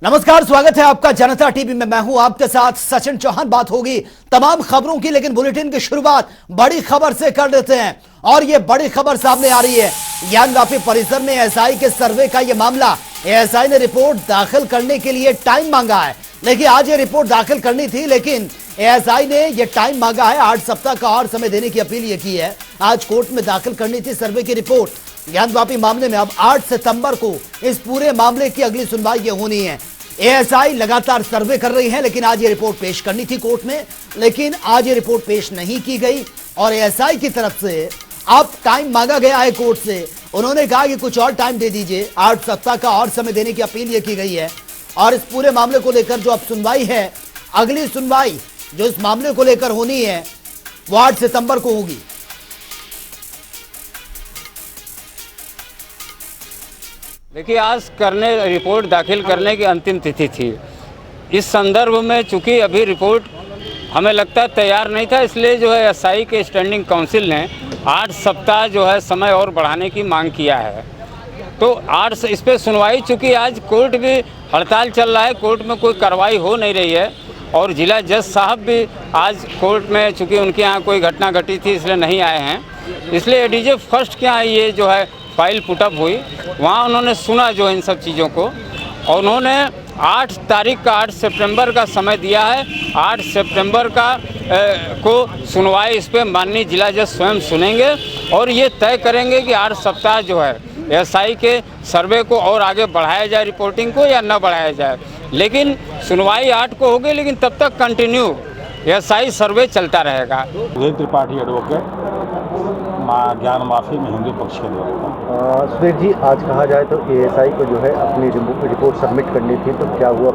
नमस्कार, स्वागत है आपका जनता टीवी में। मैं हूं आपके साथ सचिन चौहान। बात होगी तमाम खबरों की, लेकिन बुलेटिन की शुरुआत बड़ी खबर से कर देते हैं। और ये बड़ी खबर सामने आ रही है। ज्ञानवापी परिसर में एएसआई के सर्वे का ये मामला। एएसआई ने रिपोर्ट दाखिल करने के लिए टाइम मांगा है। लेकिन आज ये रिपोर्ट दाखिल करनी थी, लेकिन एएसआई ने ये टाइम मांगा है। 8 सप्ताह का और समय देने की अपील ये की है। आज कोर्ट में दाखिल करनी थी सर्वे की रिपोर्ट ज्ञानवापी मामले में। अब 8 सितंबर को इस पूरे मामले की अगली सुनवाई ये होनी है। एएसआई लगातार सर्वे कर रही है, लेकिन आज ये रिपोर्ट पेश करनी थी कोर्ट में, लेकिन आज ये रिपोर्ट पेश नहीं की गई। और एएसआई की तरफ से अब टाइम मांगा गया है कोर्ट से। उन्होंने कहा कि कुछ और टाइम दे दीजिए, 8 सप्ताह का और समय देने की अपील ये की गई है। और इस पूरे मामले को लेकर जो अब सुनवाई है, अगली सुनवाई जो इस मामले को लेकर होनी है वो 8 सितंबर को होगी। देखिए, आज रिपोर्ट दाखिल करने की अंतिम तिथि थी। इस संदर्भ में चूंकि अभी रिपोर्ट हमें लगता है तैयार नहीं था, इसलिए जो है एएसआई के स्टैंडिंग काउंसिल ने 8 सप्ताह जो है समय और बढ़ाने की मांग किया है। तो 8 इस पर सुनवाई, चूँकि आज कोर्ट भी हड़ताल चल रहा है, कोर्ट में कोई कार्रवाई हो नहीं रही है। और जिला जज साहब भी आज कोर्ट में, चूँकि उनके यहाँ कोई घटना घटी थी इसलिए नहीं आए हैं। इसलिए एडीजे फर्स्ट के यहाँ ये जो है फाइल पुटअप हुई, वहाँ उन्होंने सुना जो इन सब चीज़ों को, और उन्होंने 8 तारीख का 8 सितंबर का समय दिया है। 8 सितंबर को सुनवाई इस पर माननीय जिला जज स्वयं सुनेंगे और ये तय करेंगे कि 8 सप्ताह जो है एएसआई के सर्वे को और आगे बढ़ाया जाए, रिपोर्टिंग को, या न बढ़ाया जाए। लेकिन सुनवाई 8 को होगी, लेकिन तब तक कंटिन्यू एएसआई सर्वे चलता रहेगा। सुधीर त्रिपाठी एडवोकेट, ज्ञान माफी में हिंदू पक्ष के द्वारा। सुधीर जी, आज कहा जाए तो एएसआई को जो है अपनी रिपोर्ट सबमिट करनी थी, तो क्या हुआ?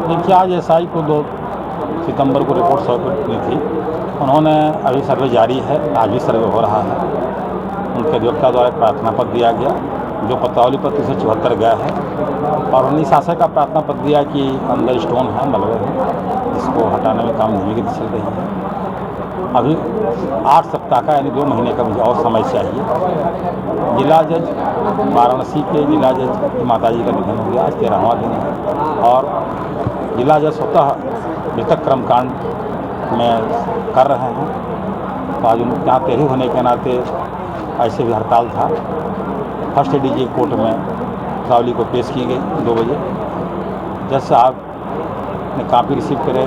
देखिए, आज एएसआई को 2 सितंबर को रिपोर्ट सबमिट करनी थी। उन्होंने अभी सर्वे जारी है, आज भी सर्वे हो रहा है। उनके अधिवक्ता द्वारा प्रार्थना पत्र दिया गया जो पत्रावली पत्र से 74 गया है, और उन्हीं शासक का प्रार्थना पत्र दिया कि अंदर स्टोन है, मलबे हैं, जिसको हटाने में काम धीमी गति चल रही है। अभी 8 सप्ताह का यानी 2 महीने का मुझे और समय चाहिए। जिला जज वाराणसी के जिला जज माताजी का निधन हो गया, आज 13वां दिन है, और जिला जज स्वतः मृतक कर्मकांड में कर रहे हैं। तो आज उनके यहाँ देरी होने के नाते ऐसे भी हड़ताल था। फर्स्ट एडीजे कोर्ट में पत्रावली को पेश की गई 2 बजे। जज साहब ने कापी रिसीव करे।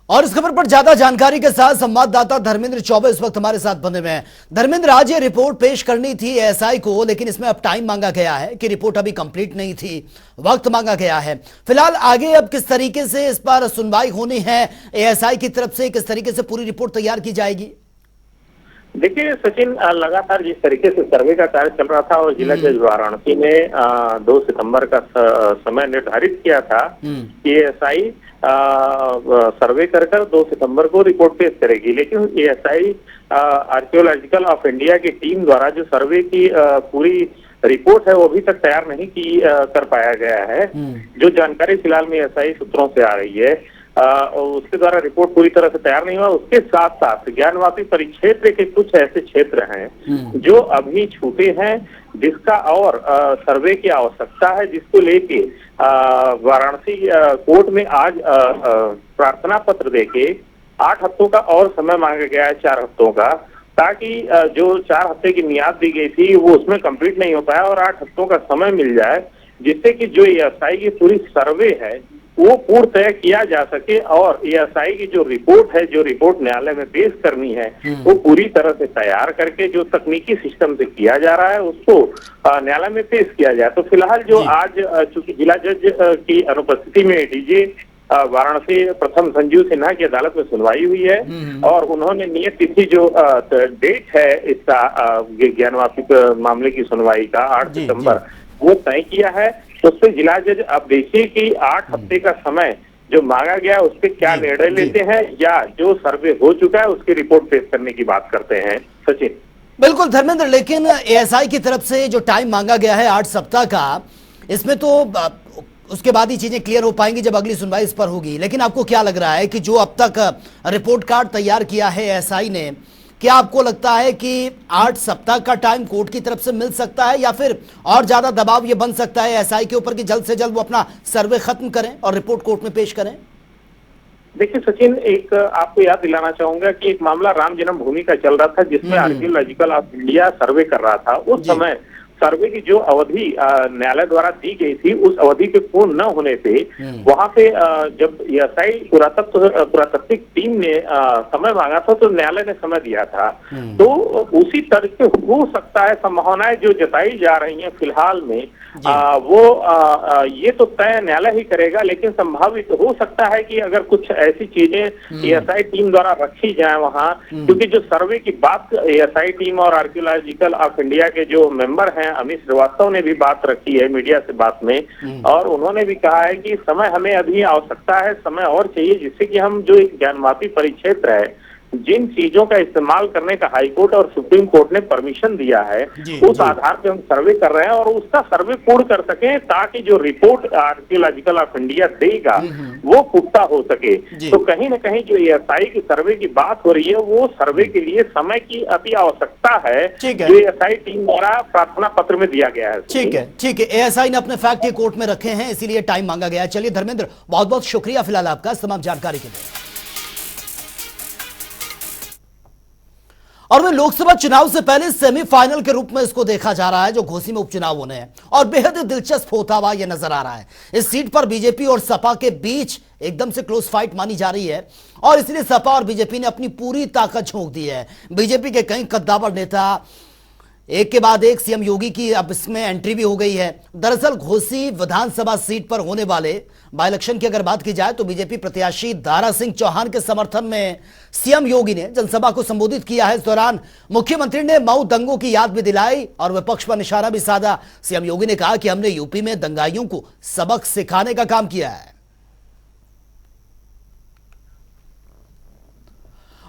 और इस खबर पर ज्यादा जानकारी के साथ संवाददाता धर्मेंद्र चौबे इस वक्त हमारे साथ बने हुए हैं। धर्मेंद्र, आज ये रिपोर्ट पेश करनी थी एएसआई को, लेकिन इसमें अब टाइम मांगा गया है कि रिपोर्ट अभी कंप्लीट नहीं थी, वक्त मांगा गया है। फिलहाल आगे अब किस तरीके से इस पर सुनवाई होनी है एएसआई की तरफ से, किस तरीके से पूरी रिपोर्ट तैयार की जाएगी? देखिए सचिन, लगातार जिस तरीके से सर्वे का कार्य चल रहा था और जिला जज वाराणसी ने 2 सितंबर का समय निर्धारित किया था कि एएसआई सर्वे कर 2 सितंबर को रिपोर्ट पेश करेगी, लेकिन एएसआई आर्कियोलॉजिकल ऑफ इंडिया की टीम द्वारा जो सर्वे की पूरी रिपोर्ट है वो अभी तक तैयार नहीं कर पाया गया है। जो जानकारी फिलहाल में एएसआई सूत्रों से आ रही है, और उसके द्वारा रिपोर्ट पूरी तरह से तैयार नहीं हुआ। उसके साथ साथ ज्ञानवापी परिक्षेत्र के कुछ ऐसे क्षेत्र हैं जो अभी छूटे हैं, जिसका और सर्वे की आवश्यकता है, जिसको लेके वाराणसी कोर्ट में आज प्रार्थना पत्र देके 8 हफ्तों का और समय मांगा गया है, 4 हफ्तों का, ताकि जो 4 हफ्ते की मियाद दी गई थी वो उसमें कंप्लीट नहीं हो पाया और 8 हफ्तों का समय मिल जाए, जिससे कि जो एएसआई की पूरी सर्वे है वो पूर्णतः किया जा सके और एएसआई की जो रिपोर्ट है, जो रिपोर्ट न्यायालय में पेश करनी है, वो पूरी तरह से तैयार करके जो तकनीकी सिस्टम से किया जा रहा है उसको न्यायालय में पेश किया जाए। तो फिलहाल जो आज चूंकि जिला जज की अनुपस्थिति में डीजे वाराणसी प्रथम संजीव सिन्हा की अदालत में सुनवाई हुई है, और उन्होंने नियत तिथि जो डेट है इसका ज्ञानवापी मामले की सुनवाई का 8 सितंबर वो तय किया है। तो उस पर जिला जज अब देखिए कि 8 हफ्ते का समय जो मांगा गया उस पर क्या निर्णय लेते हैं, या जो सर्वे हो चुका है उसकी रिपोर्ट पेश करने की बात करते हैं। सचिन। बिल्कुल धर्मेंद्र, लेकिन एएसआई की तरफ से जो टाइम मांगा गया है 8 सप्ताह का, इसमें तो उसके बाद ही चीजें क्लियर हो पाएंगी जब अगली सुनवाई इस पर होगी। लेकिन आपको क्या लग रहा है कि जो अब तक रिपोर्ट कार्ड तैयार किया है एएसआई ने, क्या आपको लगता है कि 8 सप्ताह का टाइम कोर्ट की तरफ से मिल सकता है या फिर और ज्यादा दबाव ये बन सकता है एसआई के ऊपर कि जल्द से जल्द वो अपना सर्वे खत्म करें और रिपोर्ट कोर्ट में पेश करें? देखिए सचिन, एक आपको याद दिलाना चाहूंगा कि एक मामला राम जन्मभूमि का चल रहा था जिसमें आर्कियोलॉजिकल ऑफ इंडिया सर्वे कर रहा था। उस समय सर्वे की जो अवधि न्यायालय द्वारा दी गई थी, उस अवधि के पूर्ण न होने से वहां पे जब एसआई पुरातात्विक टीम ने समय मांगा था तो न्यायालय ने समय दिया था। तो उसी तरह से हो सकता है, संभावनाएं जो जताई जा रही हैं फिलहाल में ये तो तय न्यायालय ही करेगा, लेकिन संभावित हो सकता है कि अगर कुछ ऐसी चीजें एसआई टीम द्वारा रखी जाए वहां, क्योंकि जो सर्वे की बात एसआई टीम और आर्कियोलॉजिकल ऑफ इंडिया के जो मेंबर हैं अमित श्रीवास्तव ने भी बात रखी है मीडिया से बात में, और उन्होंने भी कहा है कि समय हमें अभी आवश्यकता है, समय और चाहिए, जिससे कि हम जो एक ज्ञानवापी परिक्षेत्र है, जिन चीजों का इस्तेमाल करने का हाईकोर्ट और सुप्रीम कोर्ट ने परमिशन दिया है, उस आधार पे हम सर्वे कर रहे हैं और उसका सर्वे पूर्ण कर सकें ताकि जो रिपोर्ट आर्कियोलॉजिकल ऑफ इंडिया देगा वो पुख्ता हो सके। तो कहीं ना कहीं जो एसआई की सर्वे की बात हो रही है वो सर्वे के लिए समय की अति आवश्यकता है, जो एसआई टीम द्वारा प्रार्थना पत्र में दिया गया है। ठीक है, एएसआई ने अपने फैक्ट कोर्ट में रखे हैं, इसीलिए टाइम मांगा गया है। चलिए धर्मेंद्र, बहुत बहुत शुक्रिया फिलहाल आपका तमाम जानकारी के लिए। और वे लोकसभा चुनाव से पहले सेमीफाइनल के रूप में इसको देखा जा रहा है जो घोसी में उपचुनाव होने हैं और बेहद दिलचस्प होता हुआ यह नजर आ रहा है। इस सीट पर बीजेपी और सपा के बीच एकदम से क्लोज फाइट मानी जा रही है और इसलिए सपा और बीजेपी ने अपनी पूरी ताकत झोंक दी है। बीजेपी के कई कद्दावर नेता एक के बाद एक, सीएम योगी की अब इसमें एंट्री भी हो गई है। दरअसल घोसी विधानसभा सीट पर होने वाले बाई इलेक्शन की अगर बात की जाए तो बीजेपी प्रत्याशी दारा सिंह चौहान के समर्थन में सीएम योगी ने जनसभा को संबोधित किया है। इस दौरान मुख्यमंत्री ने मऊ दंगों की याद भी दिलाई और विपक्ष पर निशाना भी साधा। सीएम योगी ने कहा कि हमने यूपी में दंगाइयों को सबक सिखाने का काम किया है।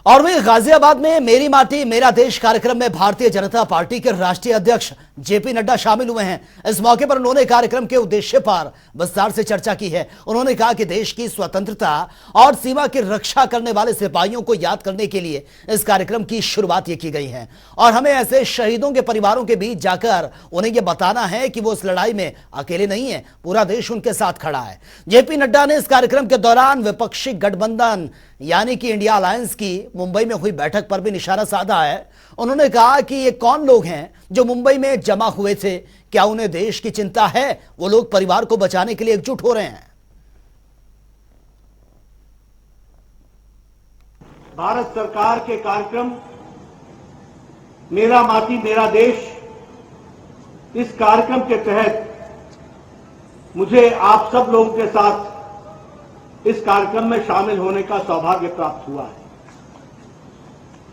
और वहीं गाजियाबाद में मेरी माटी मेरा देश कार्यक्रम में भारतीय जनता पार्टी के राष्ट्रीय अध्यक्ष जेपी नड्डा शामिल हुए हैं। इस मौके पर उन्होंने कार्यक्रम के उद्देश्य पर विस्तार से चर्चा की है। उन्होंने कहा कि देश की स्वतंत्रता और सीमा की रक्षा करने वाले सिपाहियों को याद करने के लिए इस कार्यक्रम की शुरुआत की गई है और हमें ऐसे शहीदों के परिवारों के बीच जाकर उन्हें यह बताना है कि वो इस लड़ाई में अकेले नहीं है, पूरा देश उनके साथ खड़ा है। जेपी नड्डा ने इस कार्यक्रम के दौरान विपक्षी गठबंधन यानी कि इंडिया अलायंस की मुंबई में हुई बैठक पर भी निशाना साधा है। उन्होंने कहा कि ये कौन लोग हैं जो मुंबई में जमा हुए थे, क्या उन्हें देश की चिंता है? वो लोग परिवार को बचाने के लिए एकजुट हो रहे हैं। भारत सरकार के कार्यक्रम मेरा माटी मेरा देश, इस कार्यक्रम के तहत मुझे आप सब लोगों के साथ इस कार्यक्रम में शामिल होने का सौभाग्य प्राप्त हुआ है।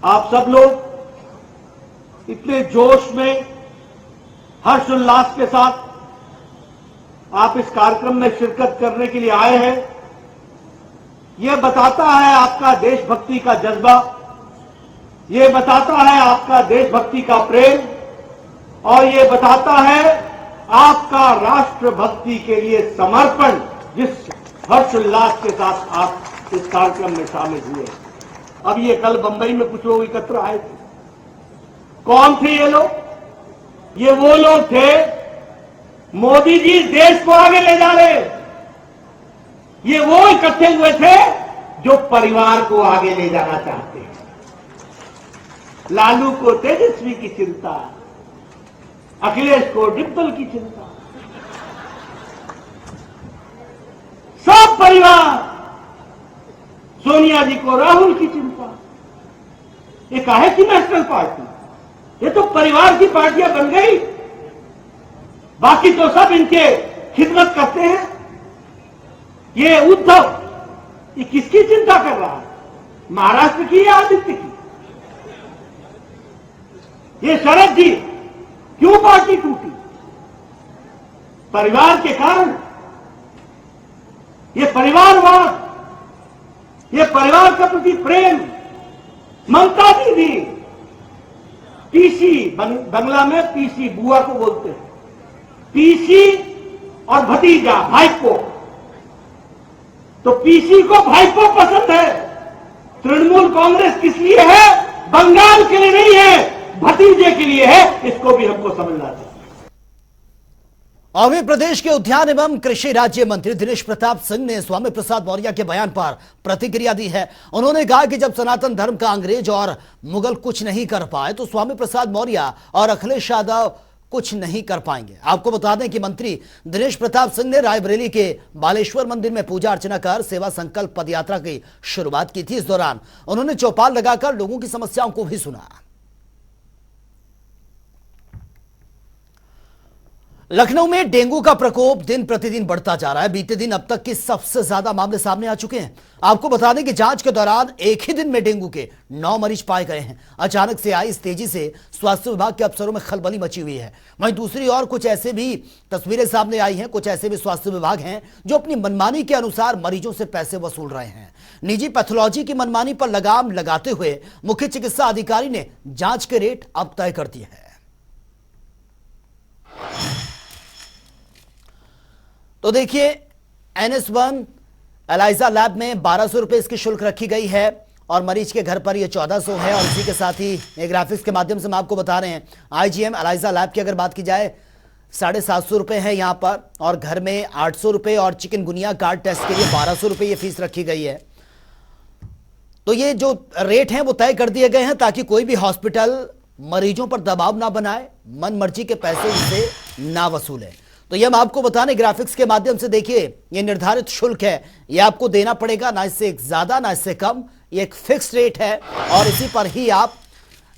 आप सब लोग इतने जोश में, हर्षोल्लास के साथ आप इस कार्यक्रम में शिरकत करने के लिए आए हैं। यह बताता है आपका देशभक्ति का जज्बा, यह बताता है आपका देशभक्ति का प्रेम और यह बताता है आपका राष्ट्रभक्ति के लिए समर्पण, जिस हर्षोल्लास के साथ आप इस कार्यक्रम में शामिल हुए। अब ये कल बंबई में कुछ लोग एकत्र आए थे। कौन थे ये लोग? ये वो लोग थे, मोदी जी देश को आगे ले जा रहे, ये वो इकट्ठे हुए थे जो परिवार को आगे ले जाना चाहते हैं। लालू को तेजस्वी की चिंता, अखिलेश को डिम्पल की चिंता, सब परिवार, सोनिया जी को राहुल की चिंता। ये काहे की नेशनल पार्टी? ये तो परिवार की पार्टियां बन गई, बाकी तो सब इनके खिदमत करते हैं। ये उद्धव, ये किसकी चिंता कर रहा है? महाराष्ट्र की या आदित्य की? ये शरद जी, क्यों पार्टी टूटी? परिवार के कारण। ये परिवारवाद, ये परिवार के प्रति प्रेम। ममता दीदी, पीसी, बंगला में पीसी बुआ को बोलते हैं, पीसी और भतीजा भाईपो। तो पीसी को भाईपो पसंद है। तृणमूल कांग्रेस किस लिए है? बंगाल के लिए नहीं है, भतीजे के लिए है, इसको भी हमको समझना चाहिए। अभी प्रदेश के उद्यान एवं कृषि राज्य मंत्री दिनेश प्रताप सिंह ने स्वामी प्रसाद मौर्य के बयान पर प्रतिक्रिया दी है। उन्होंने कहा कि जब सनातन धर्म का अंग्रेज और मुगल कुछ नहीं कर पाए तो स्वामी प्रसाद मौर्य और अखिलेश यादव कुछ नहीं कर पाएंगे। आपको बता दें कि मंत्री दिनेश प्रताप सिंह ने रायबरेली के बालेश्वर मंदिर में पूजा अर्चना कर सेवा संकल्प पदयात्रा की शुरुआत की थी। इस दौरान उन्होंने चौपाल लगाकर लोगों की समस्याओं को भी सुना। लखनऊ में डेंगू का प्रकोप दिन प्रतिदिन बढ़ता जा रहा है। बीते दिन अब तक के सबसे ज्यादा मामले सामने आ चुके हैं। आपको बता दें कि जांच के दौरान एक ही दिन में डेंगू के 9 मरीज पाए गए हैं। अचानक से आई इस तेजी से स्वास्थ्य विभाग के अफसरों में खलबली मची हुई है। वहीं दूसरी ओर कुछ ऐसे भी तस्वीरें सामने आई हैं, कुछ ऐसे भी स्वास्थ्य विभाग हैं जो अपनी मनमानी के अनुसार मरीजों से पैसे वसूल रहे हैं। निजी पैथोलॉजी की मनमानी पर लगाम लगाते हुए मुख्य चिकित्सा अधिकारी ने जांच के रेट अब तय कर दिए हैं। तो देखिए, NS1 एलाइजा लैब में 1200 रुपए इसकी शुल्क रखी गई है और मरीज के घर पर यह 1400 है। और इसी के साथ ही ग्राफिक्स के माध्यम से हम आपको बता रहे हैं, IGM एलाइजा लैब की अगर बात की जाए 750 रुपए है यहां पर, और घर में 800 रुपए, और चिकनगुनिया कार्ड टेस्ट के लिए 1200 रुपए ये फीस रखी गई है। तो ये जो रेट हैं वो तय कर दिए गए हैं ताकि कोई भी हॉस्पिटल मरीजों पर दबाव ना बनाए, मन मर्जी के पैसे उनसे ना वसूले। तो ये हम आपको बताने ग्राफिक्स के माध्यम से, देखिए ये निर्धारित शुल्क है, ये आपको देना पड़ेगा, ना इससे ज्यादा ना इससे कम। ये एक फिक्स रेट है और इसी पर ही आप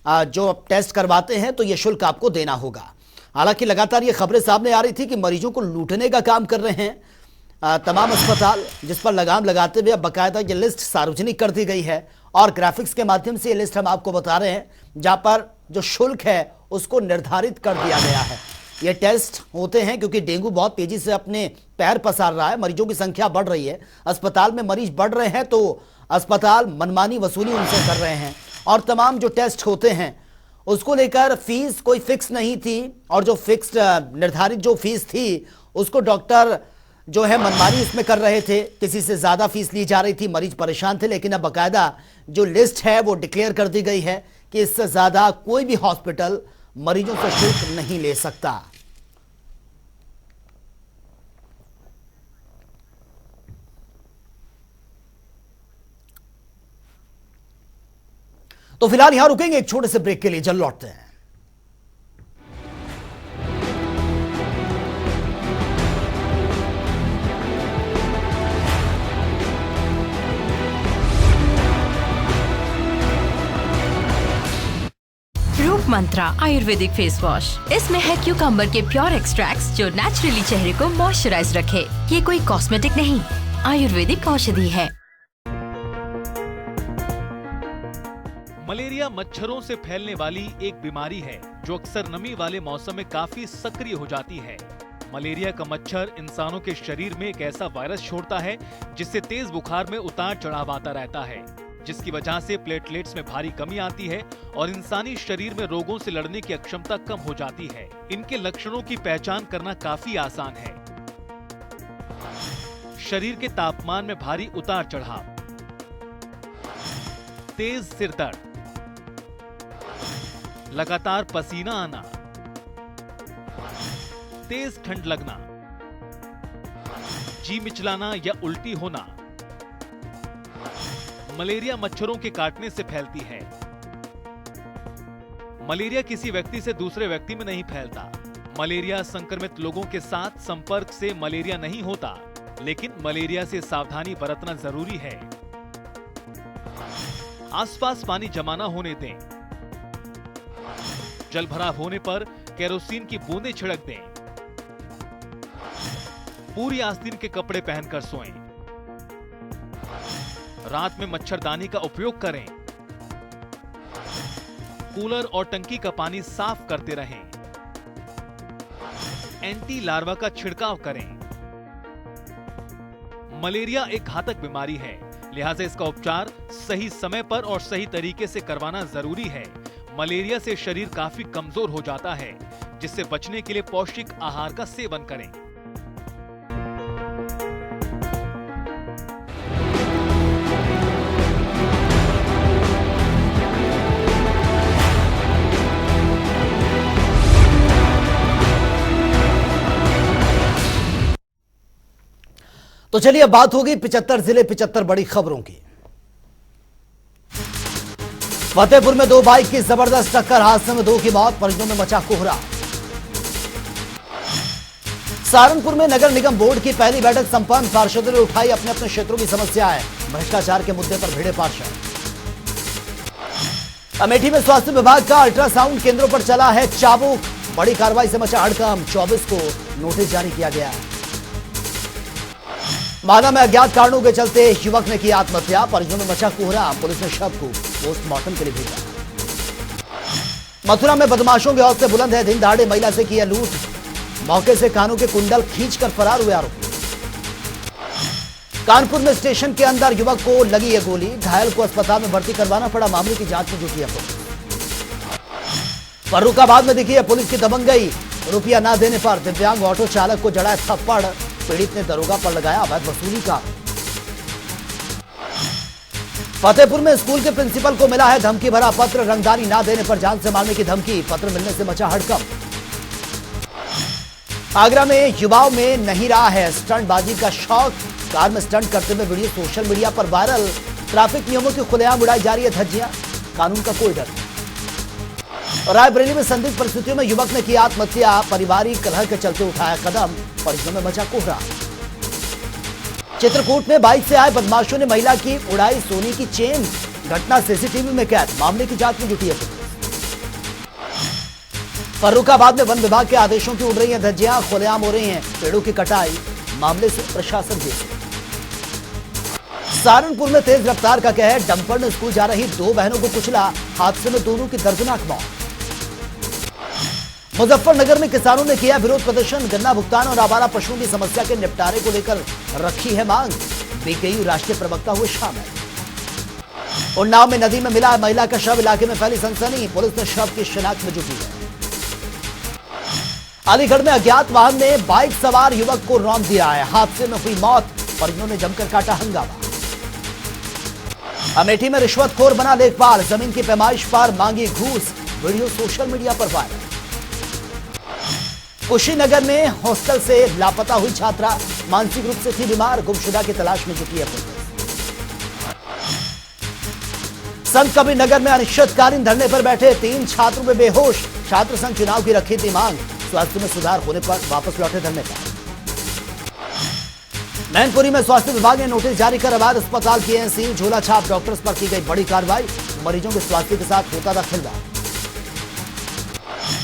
जो टेस्ट करवाते हैं तो ये शुल्क आपको देना होगा। हालांकि लगातार ये खबरें सामने आ रही थी कि मरीजों को लूटने का काम कर रहे हैं तमाम अस्पताल, जिस पर लगाम लगाते हुए अब बाकायदा ये लिस्ट सार्वजनिक कर दी गई है। और ग्राफिक्स के माध्यम से ये लिस्ट हम आपको बता रहे हैं जहां पर जो शुल्क है उसको निर्धारित कर दिया गया है। ये टेस्ट होते हैं क्योंकि डेंगू बहुत तेजी से अपने पैर पसार रहा है, मरीजों की संख्या बढ़ रही है, अस्पताल में मरीज बढ़ रहे हैं, तो अस्पताल मनमानी वसूली उनसे कर रहे हैं। और तमाम जो टेस्ट होते हैं उसको लेकर फीस कोई फिक्स नहीं थी, और जो फिक्स्ड निर्धारित जो फीस थी उसको डॉक्टर जो है मनमानी इसमें कर रहे थे, किसी से ज्यादा फीस ली जा रही थी, मरीज परेशान थे। लेकिन अब बाकायदा जो लिस्ट है वो डिक्लेयर कर दी गई है कि इससे ज्यादा कोई भी हॉस्पिटल मरीजों से शुल्क नहीं ले सकता। तो फिलहाल यहां रुकेंगे एक छोटे से ब्रेक के लिए, जल्द लौटते हैं। रूप मंत्रा आयुर्वेदिक फेस वॉश, इसमें है क्यूकम्बर के प्योर एक्सट्रैक्ट्स जो नेचुरली चेहरे को मॉइस्चराइज रखे। ये कोई कॉस्मेटिक नहीं, आयुर्वेदिक औषधि है। मलेरिया मच्छरों से फैलने वाली एक बीमारी है जो अक्सर नमी वाले मौसम में काफी सक्रिय हो जाती है। मलेरिया का मच्छर इंसानों के शरीर में एक ऐसा वायरस छोड़ता है जिससे तेज बुखार में उतार चढ़ाव आता रहता है, जिसकी वजह से प्लेटलेट्स में भारी कमी आती है और इंसानी शरीर में रोगों से लड़ने की अक्षमता कम हो जाती है। इनके लक्षणों की पहचान करना काफी आसान है। शरीर के तापमान में भारी उतार चढ़ाव, तेज सिर दर्द, लगातार पसीना आना, तेज ठंड लगना, जी मिचलाना या उल्टी होना। मलेरिया मच्छरों के काटने से फैलती है। मलेरिया किसी व्यक्ति से दूसरे व्यक्ति में नहीं फैलता। मलेरिया संक्रमित लोगों के साथ संपर्क से मलेरिया नहीं होता, लेकिन मलेरिया से सावधानी बरतना जरूरी है। आसपास पानी जमा न होने दें। जल भराव होने पर केरोसिन की बूंदें छिड़क दें। पूरी आस्तीन के कपड़े पहनकर सोएं। रात में मच्छरदानी का उपयोग करें। कूलर और टंकी का पानी साफ करते रहें। एंटी लार्वा का छिड़काव करें। मलेरिया एक घातक बीमारी है, लिहाजा इसका उपचार सही समय पर और सही तरीके से करवाना जरूरी है। मलेरिया से शरीर काफी कमजोर हो जाता है, जिससे बचने के लिए पौष्टिक आहार का सेवन करें। तो चलिए बात होगी 75 जिले 75 बड़ी खबरों की। फतेहपुर में 2 बाइक की जबरदस्त टक्कर, हादसे में 2 की मौत, परिजनों में मचा कोहरा। सहारनपुर में नगर निगम बोर्ड की पहली बैठक संपन्न, पार्षदों ने उठाई अपने अपने क्षेत्रों की समस्याएं, भ्रष्टाचार के मुद्दे पर भिड़े पार्षद। अमेठी में स्वास्थ्य विभाग का अल्ट्रासाउंड केंद्रों पर चला है चाबुक, बड़ी कार्रवाई से मचा हड़कंप, 24 को नोटिस जारी किया गया। मादा में अज्ञात कारणों के चलते युवक ने की आत्महत्या, परिजनों में मचा कोहरा, पुलिस ने शव को पोस्टमार्टम के लिए भेजा। मथुरा में बदमाशों के हौसले बुलंद है, दिन दहाड़े महिला से किया लूट, मौके से कानों के कुंडल खींचकर फरार हुए आरोपी। कानपुर में स्टेशन के अंदर युवक को लगी है गोली, घायल को अस्पताल में भर्ती करवाना पड़ा, मामले की जांच में जुटी है पुलिस। फर्रुखाबाद में दिखी है पुलिस की दबंगई, रुपया न देने पर दिव्यांग ऑटो चालक को जड़ा थप्पड़, पीड़ित ने दरोगा पर लगाया अवैध वसूली का। फतेहपुर में स्कूल के प्रिंसिपल को मिला है धमकी भरा पत्र, रंगदारी ना देने पर जान से मारने की धमकी, पत्र मिलने से मचा हड़कंप। आगरा में युवाओं में नहीं रहा है स्टंटबाजी का शौक, कार में स्टंट करते हुए वीडियो सोशल मीडिया पर वायरल, ट्रैफिक नियमों की खुलेआम उड़ाई जा रही है धज्जियां, कानून का कोई डर नहीं। रायबरेली में संदिग्ध परिस्थितियों में युवक ने की आत्महत्या, पारिवारिक कलह के चलते उठाया कदम, परिजनों में मचा कोहरा। चित्रकूट में बाइक से आए बदमाशों ने महिला की उड़ाई सोने की चेन, घटना सीसीटीवी में कैद, मामले की जांच में जुटी है पुलिस। फर्रुखाबाद में वन विभाग के आदेशों की उड़ रही हैं धज्जियां, खुलेआम हो रही हैं पेड़ों की कटाई, मामले से प्रशासन जेल। सहारनपुर में तेज रफ्तार का कहर, डंपर ने स्कूल जा रही 2 बहनों को कुचला, हादसे में दोनों की दर्दनाक मौत। मुजफ्फरनगर में किसानों ने किया विरोध प्रदर्शन, गन्ना भुगतान और आवारा पशुओं की समस्या के निपटारे को लेकर रखी है मांग, बीकेयू राष्ट्रीय प्रवक्ता हुए शामिल। उन्नाव में नदी में मिला महिला का शव, इलाके में फैली सनसनी, पुलिस ने शव की शिनाख्त में जुटी है। अलीगढ़ में अज्ञात वाहन ने बाइक सवार युवक को रौंद दिया है, हादसे में हुई मौत, परिजनों ने जमकर काटा हंगामा। अमेठी में रिश्वतखोर बना लेखपाल, जमीन की पैमाइश पर मांगी घूस, वीडियो सोशल मीडिया पर वायरल। कुशीनगर में हॉस्टल से लापता हुई छात्रा, मानसिक रूप से थी बीमार, गुमशुदा की तलाश में जुटी है पुलिस। संत कबीर नगर में अनिश्चितकालीन धरने पर बैठे 3 छात्रों में बेहोश, छात्र संघ चुनाव की रखी थी मांग, स्वास्थ्य में सुधार होने पर वापस लौटे धरने पर। मैनपुरी में स्वास्थ्य विभाग ने नोटिस जारी कर अवैध अस्पताल किए हैं सील, झोला छाप डॉक्टर्स पर की गई बड़ी कार्रवाई, मरीजों के स्वास्थ्य के साथ होता था खिलवाड़।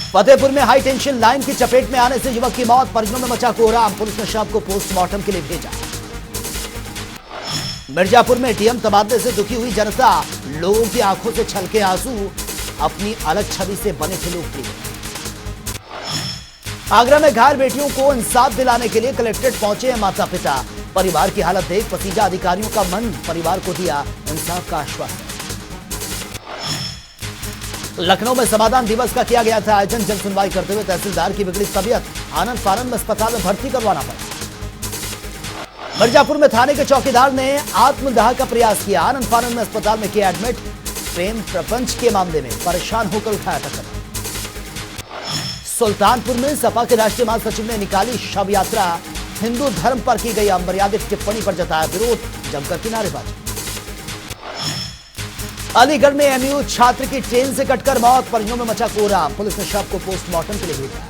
फतेहपुर में हाई टेंशन लाइन की चपेट में आने से युवक की मौत, परिजनों में मचा कोहराम, पुलिस ने शव को पोस्टमार्टम के लिए भेजा। मिर्जापुर में एटीएम तबादले से दुखी हुई जनता, लोगों की आंखों से छलके आंसू, अपनी अलग छवि से बने थे लोकप्रिय। आगरा में घायल बेटियों को इंसाफ दिलाने के लिए कलेक्ट्रेट पहुंचे हैं माता पिता, परिवार की हालत देख पसीजा अधिकारियों का मन, परिवार को दिया इंसाफ का आश्वासन। लखनऊ में समाधान दिवस का किया गया था आयोजन, जन सुनवाई करते हुए तहसीलदार की बिगड़ी तबीयत, आनंद फानंद में अस्पताल में भर्ती करवाना पड़ा। मिर्जापुर में थाने के चौकीदार ने आत्मदाह का प्रयास किया, आनंद फानंद में अस्पताल में किया एडमिट, प्रेम प्रपंच के मामले में परेशान होकर उठाया था कदम। सुल्तानपुर में सपा के राष्ट्रीय महासचिव ने निकाली शव यात्रा, हिंदू धर्म पर की गई अमर्यादित टिप्पणी पर जताया विरोध, जमकर की नारेबाजी। अलीगढ़ में एमयू छात्र की ट्रेन से कटकर मौत, परिजनों में मचा कोहराम, पुलिस ने शव को पोस्टमार्टम के लिए भेजा।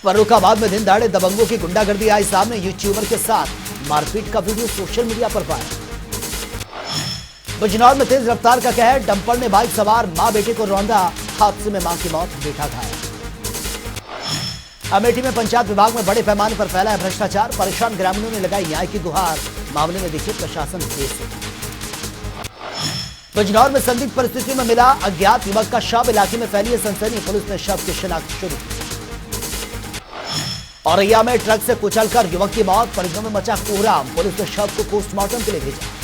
फर्रुखाबाद में दिन दहाड़े दबंगों की गुंडागर्दी आई सामने, यूट्यूबर के साथ मारपीट का वीडियो सोशल मीडिया पर वायरल। बिजनौर में तेज रफ्तार का कहर, डंपर ने बाइक सवार मां बेटे को रौंदा, हादसे में मां की मौत, बेटा घायल। अमेठी में पंचायत विभाग में बड़े पैमाने पर फैला है भ्रष्टाचार, परेशान ग्रामीणों ने लगाई न्याय की गुहार, मामले में देखिए प्रशासन बेसुध। बिजनौर में संदिग्ध परिस्थितियों में मिला अज्ञात युवक का शव, इलाके में फैली है सनसनी, पुलिस ने शव की शिनाख्त शुरू की। औरैया में ट्रक से कुचलकर युवक की मौत, परिजनों में मचा कोहराम, पुलिस ने शव को पोस्टमार्टम के लिए भेजा।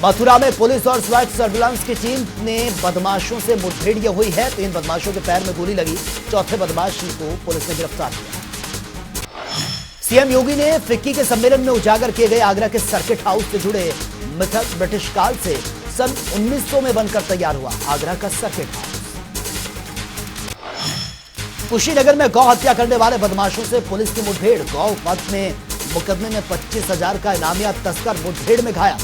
मथुरा में पुलिस और स्वाइट सर्विलांस की टीम ने बदमाशों से मुठभेड़ हुई है, 3 बदमाशों के पैर में गोली लगी, चौथे बदमाश को पुलिस ने गिरफ्तार किया। सीएम योगी ने फिक्की के सम्मेलन में उजागर किए गए आगरा के सर्किट हाउस से जुड़े मिथक ब्रिटिश काल से सन 1900 में बनकर तैयार हुआ आगरा का सर्किट हाउस। कुशीनगर में गौ हत्या करने वाले बदमाशों से पुलिस की मुठभेड़। गौ वध में मुकदमे में 25,000 का इनामिया तस्कर मुठभेड़ में घायल।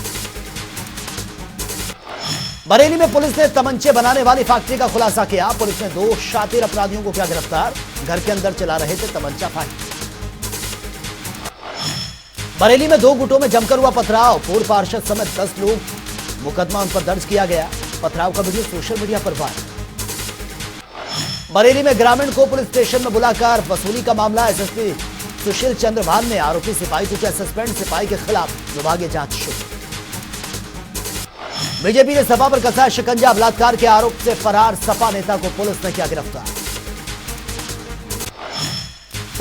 बरेली में पुलिस ने तमंचे बनाने वाली फैक्ट्री का खुलासा किया। पुलिस ने 2 शातिर अपराधियों को किया गिरफ्तार। घर के अंदर चला रहे थे तमंचा फैक्ट्री। बरेली में 2 गुटों में जमकर हुआ पथराव। पूर्व पार्षद समेत 10 लोग, मुकदमा उन पर दर्ज किया गया। पथराव का वीडियो सोशल मीडिया पर वायरल। बरेली में ग्रामीण को पुलिस स्टेशन में बुलाकर वसूली का मामला। एसएसपी सुशील चंद्र भान ने आरोपी सिपाही को किया सस्पेंड। सिपाही के खिलाफ विभागीय जांच शुरू। बीजेपी ने सपा पर कसा शिकंजा। बलात्कार के आरोप से फरार सपा नेता को पुलिस ने किया गिरफ्तार।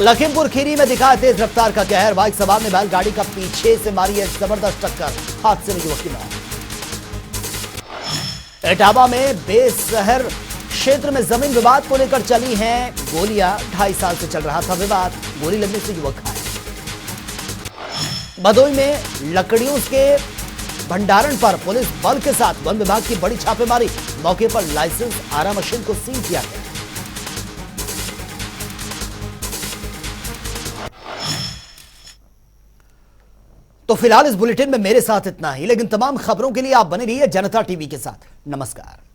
लखीमपुर खीरी में दिखा तेज रफ्तार का कहर। बाइक सवार ने बैलगाड़ी का पीछे से मारी है जबरदस्त टक्कर। हादसे में युवक की मौत। इटावा में बेसहर क्षेत्र में जमीन विवाद को लेकर चली हैं गोलियां। 2.5 साल से चल रहा था विवाद। गोली लगने से युवक घायल। भदोई में लकड़ियों के भंडारण पर पुलिस बल के साथ वन विभाग की बड़ी छापेमारी। मौके पर लाइसेंस आरा मशीन को सील किया गया। तो फिलहाल इस बुलेटिन में मेरे साथ इतना ही, लेकिन तमाम खबरों के लिए आप बने रहिए जनता टीवी के साथ। नमस्कार।